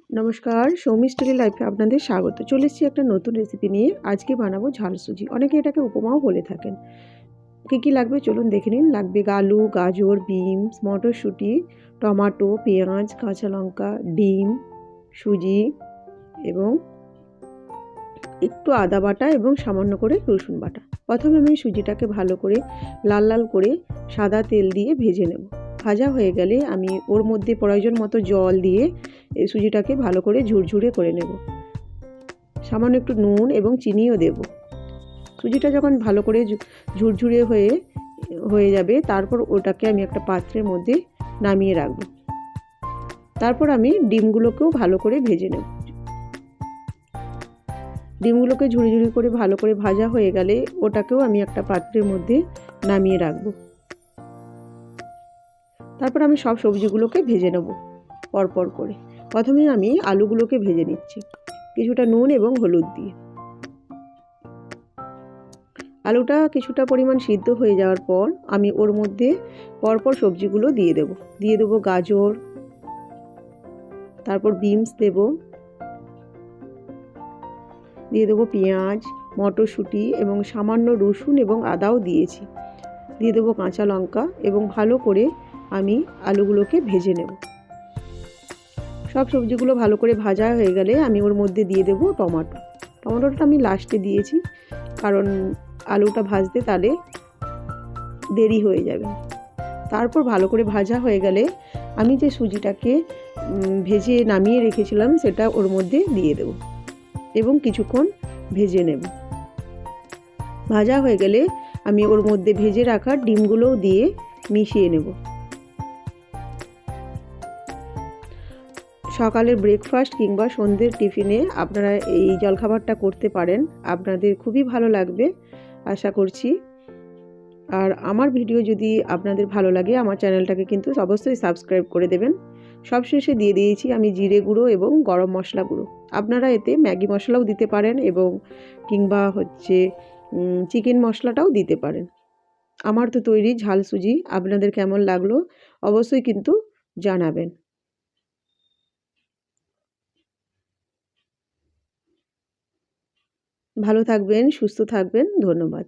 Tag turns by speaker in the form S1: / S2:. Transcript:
S1: নমস্কার, সৌমি স্টোরি লাইফে আপনাদের স্বাগত। চলে এসেছি একটা নতুন রেসিপি নিয়ে। আজকে বানাবো ঝাল সুজি। অনেকে এটাকে উপমাও বলে থাকেন। কী লাগবে চলুন দেখে নিন। লাগবে আলু, গাজর, বিনস, মটরশুঁটি, টমাটো, পেঁয়াজ, কাঁচা লঙ্কা, ডিম, সুজি এবং একটু আদা বাটা এবং সামান্য করে রসুন বাটা। প্রথমে আমি সুজিটাকে ভালো করে লাল লাল করে সাদা তেল দিয়ে ভেজে নেব। ভাজা হয়ে গেলে আমি ওর মধ্যে প্রয়োজন মতো জল দিয়ে এই সুজিটাকে ভালো করে ঝুরঝুরে করে নেব। সামান্য একটু নুন এবং চিনিও দেব। সুজিটা যখন ভালো করে ঝুরঝুরে হয়ে যাবে, তারপর ওটাকে আমি একটা পাত্রের মধ্যে নামিয়ে রাখব। তারপর আমি ডিমগুলোকেও ভালো করে ভেজে নেব। ডিমগুলোকে ঝুড়ি ঝুড়ি করে ভালো করে ভাজা হয়ে গেলে ওটাকেও আমি একটা পাত্রের মধ্যে নামিয়ে রাখব। তারপর আমি সব সবজিগুলোকে ভেজে নেব পরপর করে। প্রথমে আমি আলুগুলোকে ভেজে নিচ্ছি কিছুটা নুন এবং হলুদ দিয়ে। আলুটা কিছুটা পরিমাণ সিদ্ধ হয়ে যাওয়ার পর আমি ওর মধ্যে পরপর সবজিগুলো দিয়ে দেব গাজর, তারপর বিনস দিয়ে দেবো পেঁয়াজ, মটরশুঁটি এবং সামান্য রসুন এবং আদাও দিয়েছি। দিয়ে দেবো কাঁচা লঙ্কা এবং ভালো করে আমি আলুগুলোকে ভেজে নেব। সব সবজিগুলো ভালো করে ভাজা হয়ে গেলে আমি ওর মধ্যে দিয়ে দেবো টমেটোটা আমি লাস্টে দিয়েছি, কারণ আলুটা ভাজতে তাহলে দেরি হয়ে যাবে। তারপর ভালো করে ভাজা হয়ে গেলে আমি যে সুজিটাকে ভেজে নামিয়ে রেখেছিলাম সেটা ওর মধ্যে দিয়ে দেব এবং কিছুক্ষণ ভেজে নেব। ভাজা হয়ে গেলে আমি ওর মধ্যে ভেজে রাখা ডিমগুলোও দিয়ে মিশিয়ে নেব। সকালের ব্রেকফাস্ট কিংবা সন্ধ্যের টিফিনে আপনারা এই জলখাবারটা করতে পারেন। আপনাদের খুবই ভালো লাগবে আশা করছি। আর আমার ভিডিও যদি আপনাদের ভালো লাগে আমার চ্যানেলটাকে কিন্তু অবশ্যই সাবস্ক্রাইব করে দেবেন। সবশেষে দিয়ে দিয়েছি আমি জিরে গুঁড়ো এবং গরম মশলা গুঁড়ো। আপনারা এতে ম্যাগি মশলাও দিতে পারেন এবং কিংবা চিকেন মশলাটাও দিতে পারেন। আমার তো তৈরি ঝাল সুজি। আপনাদের কেমন লাগলো অবশ্যই কিন্তু জানাবেন। ভালো থাকবেন, সুস্থ থাকবেন। ধন্যবাদ।